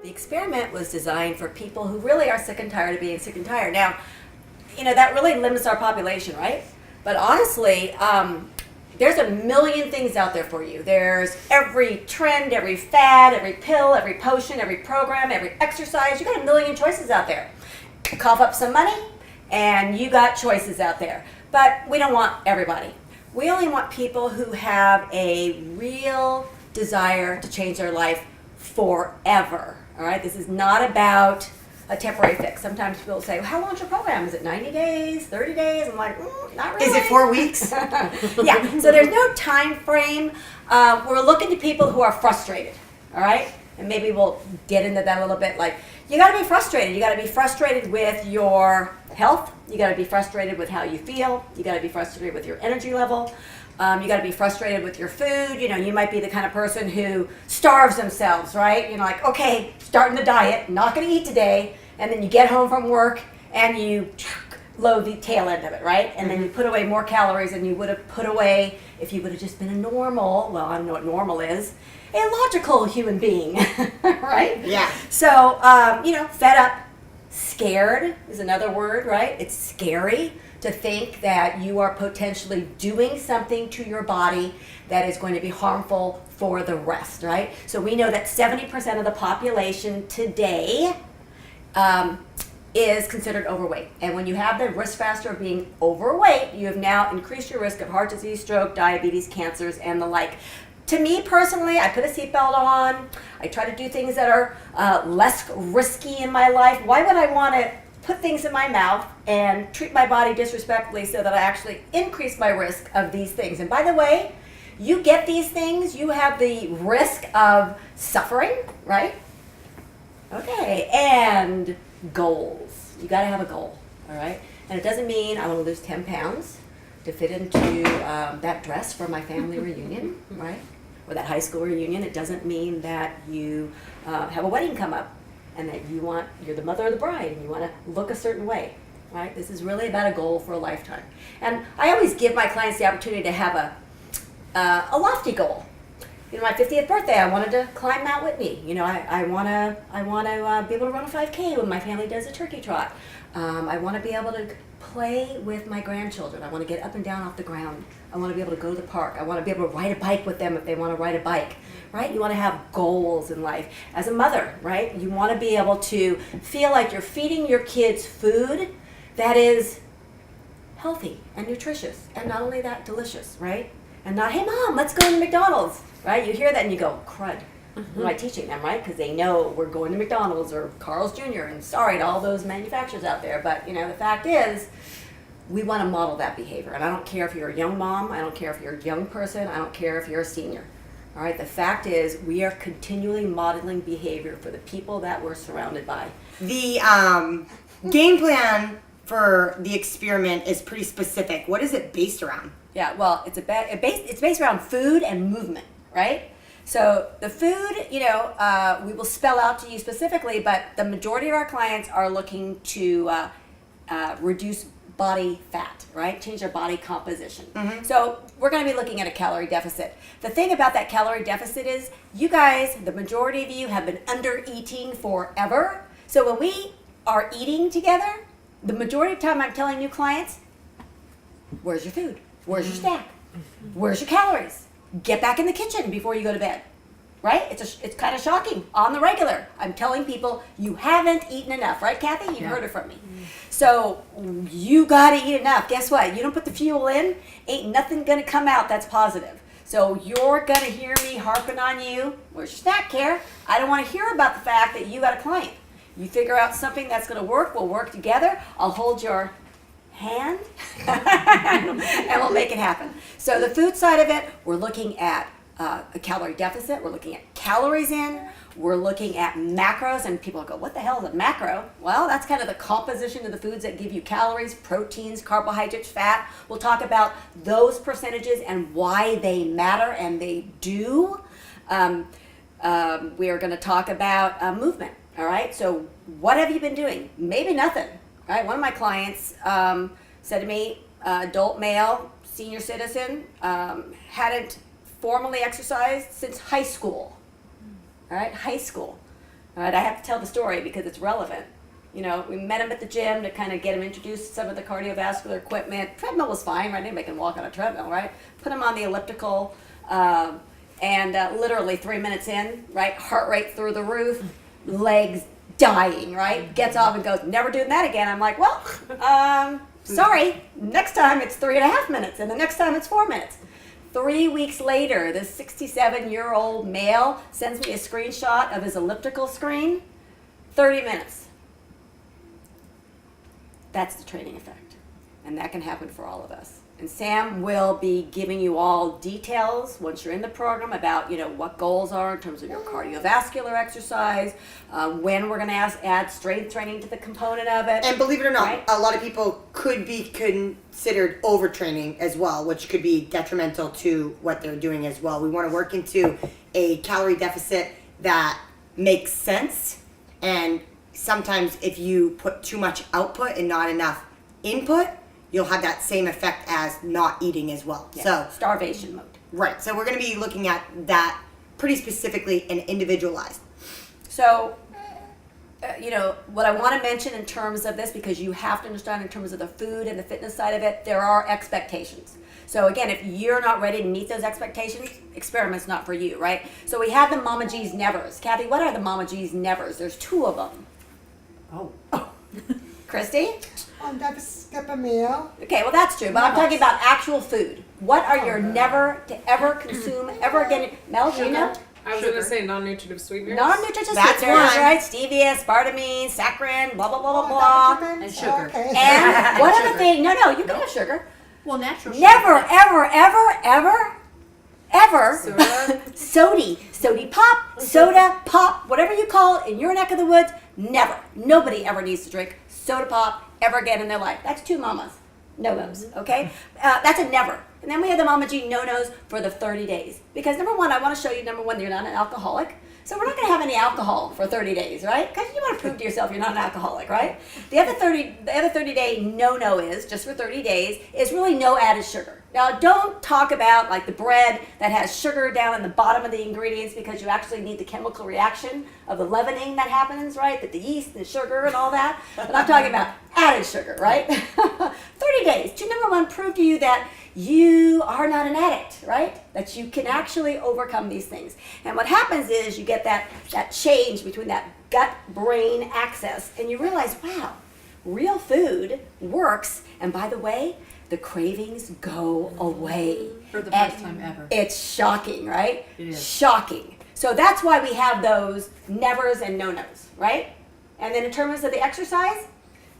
The experiment was designed for people who really are sick and tired of being sick and tired. Now, that really limits our population, right? But honestly, there's a million things out there for you. There's every trend, every fad, every pill, every potion, every program, every exercise. You got a million choices out there. Cough up some money, and you got choices out there. But we don't want everybody. We only want people who have a real desire to change their life forever. All right? This is not about a temporary fix. Sometimes people say, well, how long's your program? Is it 90 days, 30 days? I'm like, not really. Is it 4 weeks? Yeah, so there's no time frame. We're looking to people who are frustrated, all right? And maybe we'll get into that a little bit. Like, you got to be frustrated. You got to be frustrated with your health. You got to be frustrated with how you feel. You got to be frustrated with your energy level. You got to be frustrated with your food. You might be the kind of person who starves themselves, right? Like, okay, starting the diet, not going to eat today, and then you get home from work and you load the tail end of it, right? And then you put away more calories than you would have put away if you would have just been a normal, well, I don't know what normal is, a logical human being, right? Yeah. So, fed up, scared is another word, right? It's scary to think that you are potentially doing something to your body that is going to be harmful for the rest, right? So we know that 70% of the population today is considered overweight. And when you have the risk factor of being overweight, you have now increased your risk of heart disease, stroke, diabetes, cancers, and the like. To me personally, I put a seatbelt on. I try to do things that are less risky in my life. Why would I want to put things in my mouth and treat my body disrespectfully so that I actually increase my risk of these things? And by the way, you get these things, you have the risk of suffering, right? Okay, and goals. You got to have a goal, all right? And it doesn't mean I want to lose 10 pounds to fit into that dress for my family reunion, right? Or that high school reunion. It doesn't mean that you have a wedding come up and that you're the mother of the bride and you want to look a certain way, right? This is really about a goal for a lifetime. And I always give my clients the opportunity to have a lofty goal. My 50th birthday, I wanted to climb Mount Whitney. I want to be able to run a 5K when my family does a turkey trot. I want to be able to play with my grandchildren. I want to get up and down off the ground. I want to be able to go to the park. I want to be able to ride a bike with them if they want to ride a bike, right? You want to have goals in life. As a mother, right, you want to be able to feel like you're feeding your kids food that is healthy and nutritious, and not only that, delicious, right? And not, hey mom, let's go to McDonald's, right? You hear that and you go, crud. What am I teaching them, right? Because they know we're going to McDonald's or Carl's Jr. And sorry to all those manufacturers out there, but the fact is, we want to model that behavior. And I don't care if you're a young mom, I don't care if you're a young person, I don't care if you're a senior. All right, the fact is, we are continually modeling behavior for the people that we're surrounded by. The game plan for the experiment is pretty specific. What is it based around? Yeah, well, it's based around food and movement, right? So the food, we will spell out to you specifically, but the majority of our clients are looking to reduce body fat, right? Change their body composition. Mm-hmm. So we're going to be looking at a calorie deficit. The thing about that calorie deficit is you guys, the majority of you have been under eating forever. So when we are eating together, the majority of the time I'm telling new clients, where's your food? Where's your snack? Where's your calories? Get back in the kitchen before you go to bed, right? It's kind of shocking on the regular. I'm telling people you haven't eaten enough, right, Kathy? You've heard it from me. So you got to eat enough. Guess what? You don't put the fuel in, ain't nothing going to come out that's positive. So you're going to hear me harping on you. Where's your snack, Care? I don't want to hear about the fact that you got a client. You figure out something that's going to work. We'll work together. I'll hold your hand and we'll make it happen. So the food side of it, we're looking at a calorie deficit. We're looking at calories in. We're looking at macros, and people go, what the hell is a macro? Well, that's kind of the composition of the foods that give you calories, proteins, carbohydrates, fat. We'll talk about those percentages and why they matter, and they do. We are going to talk about movement, all right? So what have you been doing? Maybe nothing, right? One of my clients said to me, adult male, senior citizen, hadn't formally exercised since high school. All right, high school. All right, I have to tell the story because it's relevant. You know, we met him at the gym to kind of get him introduced to some of the cardiovascular equipment. Treadmill was fine, right? Anybody can walk on a treadmill, right? Put him on the elliptical, and literally 3 minutes in, right? Heart rate through the roof, legs dying, right? Gets off and goes, never doing that again. I'm like, well, sorry. Next time it's 3.5 minutes, and the next time it's 4 minutes. 3 weeks later, this 67-year-old male sends me a screenshot of his elliptical screen. 30 minutes. That's the training effect. And that can happen for all of us. And Sam will be giving you all details once you're in the program about, what goals are in terms of your cardiovascular exercise, when we're going to add strength training to the component of it. And believe it or not, right? a lot of people could be considered overtraining as well, which could be detrimental to what they're doing as well. We want to work into a calorie deficit that makes sense. And sometimes if you put too much output and not enough input, you'll have that same effect as not eating as well. Yeah, So starvation mode. right. So we're going to be looking at that pretty specifically and individualized. So, what I want to mention in terms of this, because you have to understand in terms of the food and the fitness side of it, there are expectations. So again, if you're not ready to meet those expectations, experiment's not for you, right? So we have the Mama G's Nevers. Kathy, what are the Mama G's Nevers? There's 2 of them. Oh. Christy? Never skip a meal. Okay, well that's true, but I'm talking about actual food. What are your never to ever consume ever again? Mel, do you know? I was going to say non-nutritive sweeteners. Non-nutritive That's sweeteners, one. right? Stevia, spartamine, saccharin, blah, blah, blah, blah, Oh, blah. that And sugar. Okay. And what other thing? No, you can have sugar. Well, natural sugar. Never, ever, Soda. sody pop, soda pop, whatever you call it in your neck of the woods, never. Nobody ever needs to drink soda pop ever again in their life. That's 2 mamas. No-nos, okay? That's a never. And then we have the Mama G no-nos for the 30 days. Because number one, I want to show you, number one, you're not an alcoholic. So we're not going to have any alcohol for 30 days, right? Because you want to prove to yourself you're not an alcoholic, right? The other 30-day no-no is, just for 30 days, is really no added sugar. Now, don't talk about like the bread that has sugar down in the bottom of the ingredients because you actually need the chemical reaction of the leavening that happens, right? That the yeast and the sugar and all that. But I'm talking about added sugar, right? 30 days to number one, prove to you that you are not an addict, right? That you can actually overcome these things. And what happens is you get that change between that gut-brain axis and you realize, wow, real food works. And by the way, the cravings go away. For the And first time ever. It's shocking, right? It is. Shocking. So that's why we have those nevers and no-nos, right? And then in terms of the exercise,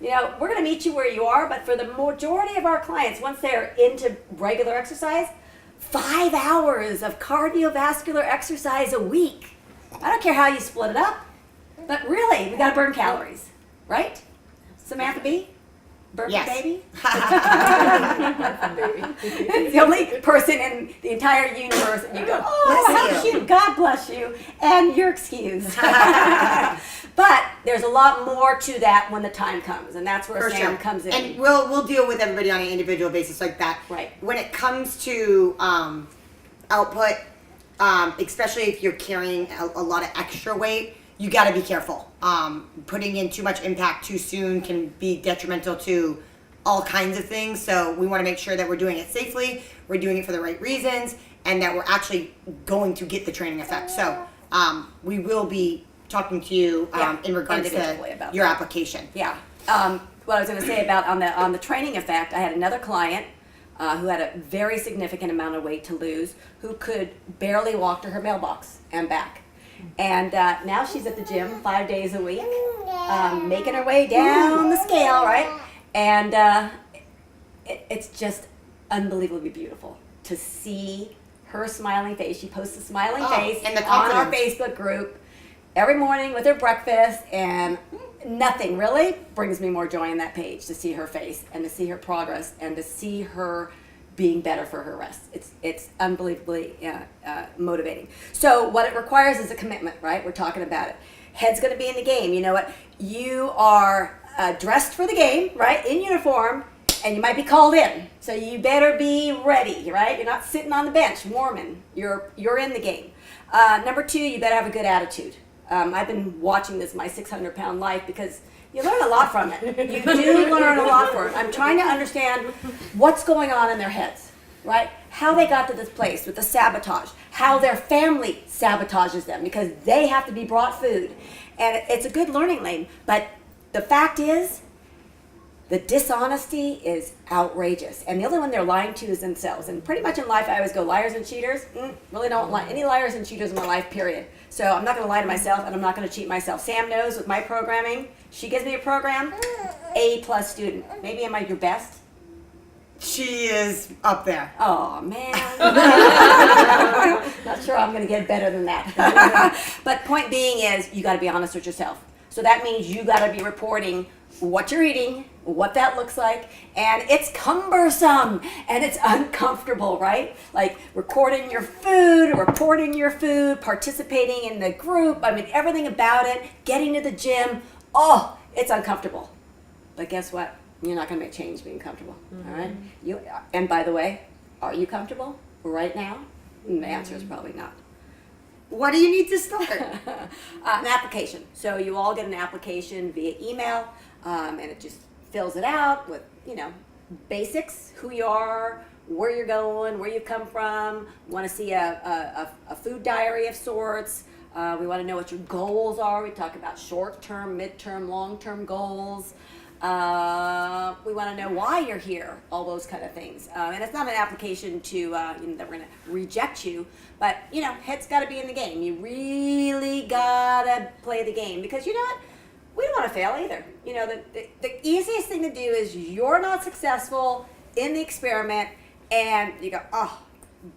we're going to meet you where you are, but for the majority of our clients, once they're into regular exercise, 5 hours of cardiovascular exercise a week. I don't care how you split it up, but really, we got to burn calories, right? Samantha B? Burp Yes. baby? It's the only person in the entire universe and you go, oh, Bless how you. cute, God bless you, and you're excused. But there's a lot more to that when the time comes, and that's where For Sam sure. comes in. And we'll deal with everybody on an individual basis like that. Right. When it comes to output, especially if you're carrying a lot of extra weight, you got to be careful. Putting in too much impact too soon can be detrimental to all kinds of things. So we want to make sure that we're doing it safely, we're doing it for the right reasons, and that we're actually going to get the training effect. So we will be talking to you in regards individually to about your that. application. Yeah. What I was going to say about on the training effect, I had another client who had a very significant amount of weight to lose, who could barely walk to her mailbox and back. And now she's at the gym 5 days a week, making her way down the scale, right? And it's just unbelievably beautiful to see her smiling face. She posts a smiling face and the on our confidence. Facebook group every morning with her breakfast, and nothing really brings me more joy in that page to see her face and to see her progress and to see her being better for her rest. It's unbelievably motivating. So what it requires is a commitment, right? We're talking about it. Head's going to be in the game. You know what? You are dressed for the game, right? In uniform, and you might be called in. So you better be ready, right? You're not sitting on the bench warming. You're in the game. Number two, you better have a good attitude. I've been watching this, my 600-pound life, because you learn a lot from it. You do learn a lot from it. I'm trying to understand what's going on in their heads, right? How they got to this place with the sabotage, how their family sabotages them because they have to be brought food. And it's a good learning lane. But the fact is, the dishonesty is outrageous. And the only one they're lying to is themselves. And pretty much in life, I always go liars and cheaters. Really don't like any liars and cheaters in my life, period. So I'm not going to lie to myself, and I'm not going to cheat myself. Sam knows with my programming, she gives me a program, A+ student. Maybe am I your best? She is up there. Oh, man. Not sure I'm going to get better than that. But point being is, you got to be honest with yourself. So that means you got to be reporting what you're eating, what that looks like, and it's cumbersome and it's uncomfortable, right? Like recording your food, reporting your food, participating in the group, I mean, everything about it, getting to the gym. Oh, it's uncomfortable. But guess what? You're not going to make change being comfortable, all right? And by the way, are you comfortable right now? And the answer is probably not. What do you need to start? An application. So you all get an application via email, and it just fills it out with, basics, who you are, where you're going, where you come from. Want to see a food diary of sorts. We want to know what your goals are. We talk about short-term, mid-term, long-term goals. We want to know why you're here, all those kind of things. And it's not an application to that we're going to reject you, but head's got to be in the game. You really got to play the game because you know what? We don't want to fail either. The easiest thing to do is you're not successful in the experiment, and you go, oh,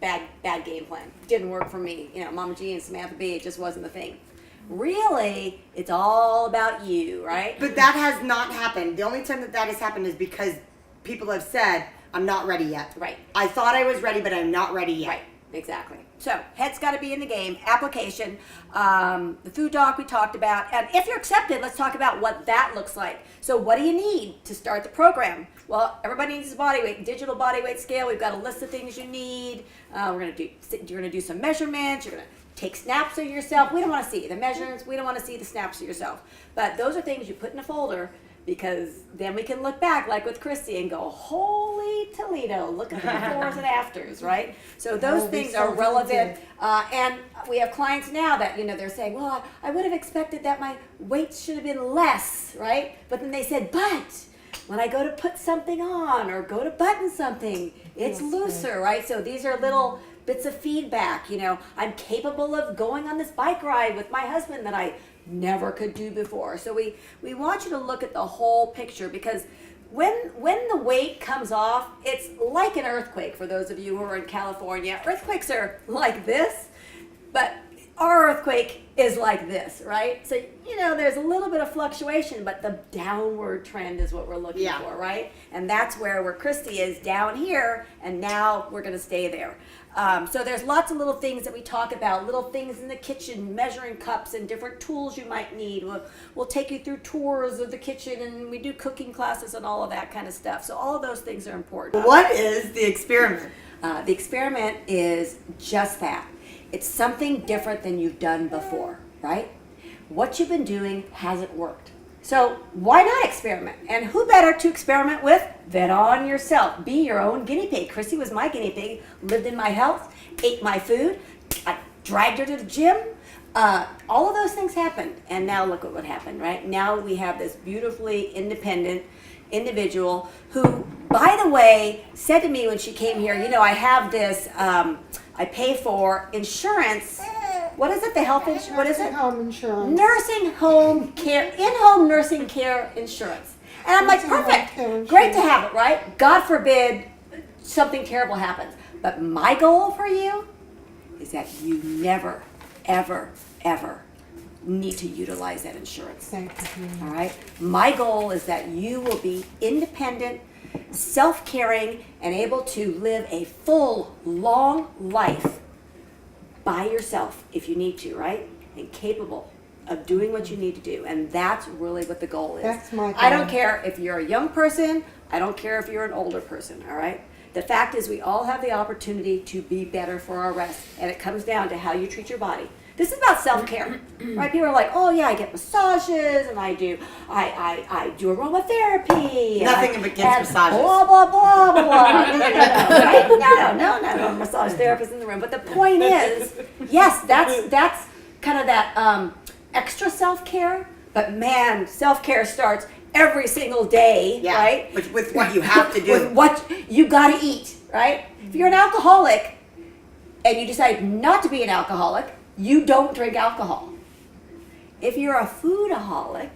bad game plan. Didn't work for me. Mama G and Samantha B, it just wasn't the thing. Really, it's all about you, right? But that has not happened. The only time that has happened is because people have said, I'm not ready yet. Right. I thought I was ready, but I'm not ready yet. Right, exactly. So, head's got to be in the game. Application, the food doc we talked about. And if you're accepted, let's talk about what that looks like. So, what do you need to start the program? Well, everybody needs a body weight, digital body weight scale. We've got a list of things you need. You're going to do some measurements. You're going to take snaps of yourself. We don't want to see the measurements. We don't want to see the snaps of yourself. But those are things you put in a folder because then we can look back like with Christy and go, holy Toledo, look at the befores and afters, right? So those things are relevant. And we have clients now that, they're saying, well, I would have expected that my weight should have been less, right? But then they said, but when I go to put something on or go to button something, it's looser, right? So these are little bits of feedback. I'm capable of going on this bike ride with my husband that I never could do before. So we want you to look at the whole picture because when the weight comes off, it's like an earthquake for those of you who are in California. Earthquakes are like this, but our earthquake is like this, right? So, there's a little bit of fluctuation, but the downward trend is what we're looking for, right? And that's where Christy is down here, and now we're going to stay there. So there's lots of little things that we talk about, little things in the kitchen, measuring cups and different tools you might need. We'll take you through tours of the kitchen, and we do cooking classes and all of that kind of stuff. So all of those things are important. What is the experiment? The experiment is just that. It's something different than you've done before, right? What you've been doing hasn't worked. So why not experiment? And who better to experiment with than on yourself? Be your own guinea pig. Chrissy was my guinea pig, lived in my health, ate my food. I dragged her to the gym. All of those things happened. And now look at what happened, right? Now we have this beautifully independent individual who, by the way, said to me when she came here, I have this, I pay for insurance. What is it? The health insurance? What is it? Home insurance. Nursing home care, in-home nursing care insurance. And I'm like, perfect. Great to have it, right? God forbid something terrible happens. But my goal for you is that you never, ever, ever need to utilize that insurance. Thank you. All right? My goal is that you will be independent, self-caring, and able to live a full, long life by yourself if you need to, right? And capable of doing what you need to do. And that's really what the goal is. That's my goal. I don't care if you're a young person. I don't care if you're an older person, all right? The fact is we all have the opportunity to be better for our rest. And it comes down to how you treat your body. This is about self-care, right? People are like, oh yeah, I get massages and I do aromatherapy. Nothing and against massages. Blah, blah, blah, blah, blah. No, no massage therapist in the room. But the point is, yes, that's kind of that extra self-care. But man, self-care starts every single day, Yeah. right? With what you have to do. With what you got to eat, right? If you're an alcoholic and you decide not to be an alcoholic, you don't drink alcohol. If you're a foodaholic,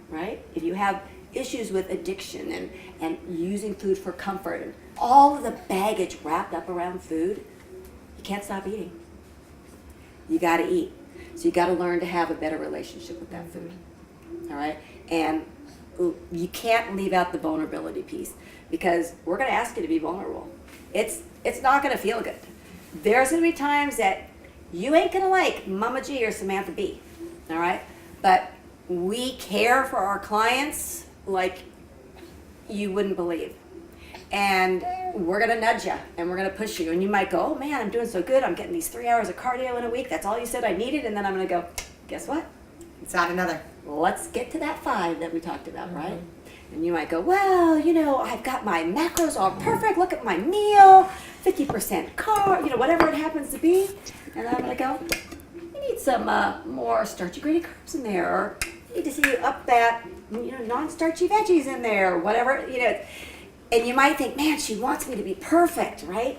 right? If you have issues with addiction and using food for comfort and all of the baggage wrapped up around food, you can't stop eating. You got to eat. So you got to learn to have a better relationship with that food. All right? And you can't leave out the vulnerability piece because we're going to ask you to be vulnerable. It's not going to feel good. There's going to be times that you ain't going to like Mama G or Samantha B. All right? But we care for our clients like you wouldn't believe. And we're going to nudge you and we're going to push you. And you might go, oh man, I'm doing so good. I'm getting these 3 hours of cardio in a week. That's all you said I needed. And then I'm going to go, guess what? It's not another. Let's get to that 5 that we talked about, right? And you might go, well, I've got my macros all perfect. Look at my meal, 50% carb, whatever it happens to be. And I'm going to go, you need some more starchy grainy carbs in there. Or you need to see you up that, non-starchy veggies in there, whatever, And you might think, man, she wants me to be perfect, right?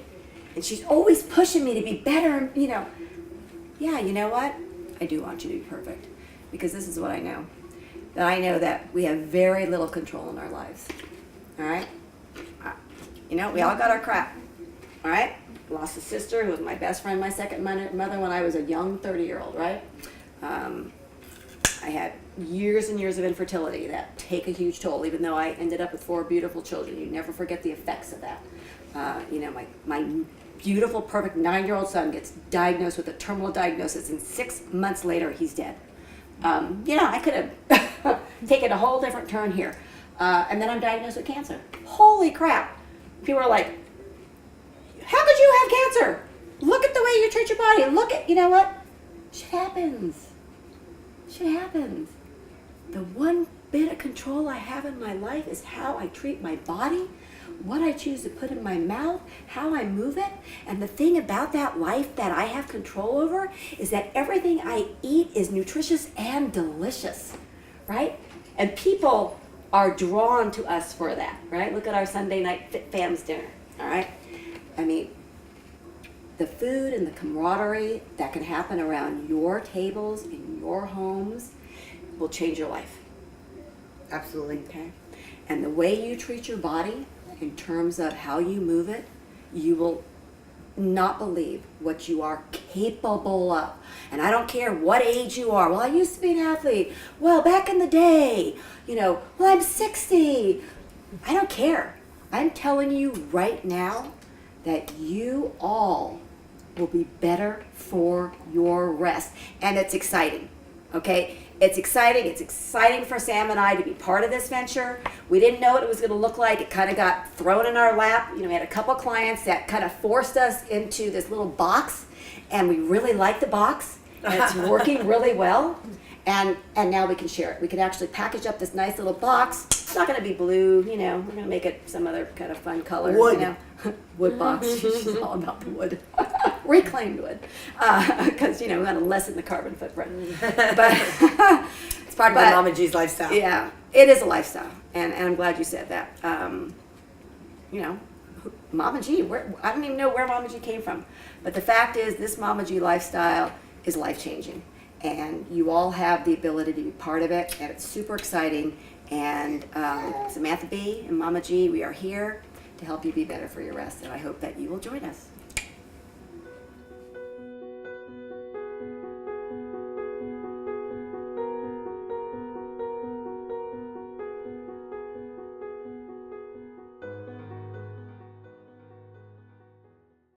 And she's always pushing me to be better, Yeah, you know what? I do want you to be perfect. Because this is what I know. That I know that we have very little control in our lives. All right? We all got our crap. All right? Lost a sister who was my best friend, my second mother when I was a young 30-year-old, right? I had years and years of infertility that take a huge toll, even though I ended up with 4 beautiful children. You never forget the effects of that. My beautiful, perfect 9-year-old son gets diagnosed with a terminal diagnosis, and 6 months later, he's dead. I could have taken a whole different turn here. And then I'm diagnosed with cancer. Holy crap. People are like, how could you have cancer? Look at the way you treat your body. Look at, you know what? Shit happens. Shit happens. The one bit of control I have in my life is how I treat my body, what I choose to put in my mouth, how I move it. And the thing about that life that I have control over is that everything I eat is nutritious and delicious, right? And people are drawn to us for that, right? Look at our Sunday night Fit Fams dinner, all right? I mean, the food and the camaraderie that can happen around your tables in your homes will change your life. Absolutely. Okay? And the way you treat your body in terms of how you move it, you will not believe what you are capable of. And I don't care what age you are. Well, I used to be an athlete. Well, back in the day, well, I'm 60. I don't care. I'm telling you right now that you all will be better for your rest. And it's exciting, okay? It's exciting. It's exciting for Sam and I to be part of this venture. We didn't know what it was going to look like. It kind of got thrown in our lap. We had a couple clients that kind of forced us into this little box, and we really like the box, and it's working really well. And now we can share it. We can actually package up this nice little box. It's not going to be blue, we're going to make it some other kind of fun color. Wood. Wood box. She's all about the wood. Reclaimed wood. Because, we want to lessen the carbon footprint. But It's part of the Mama G's lifestyle. yeah, it is a lifestyle. And I'm glad you said that. Mama G, I don't even know where Mama G came from. But the fact is, this Mama G lifestyle is life-changing. And you all have the ability to be part of it, and it's super exciting. And Samantha B and Mama G, we are here to help you be better for your rest, and I hope that you will join us.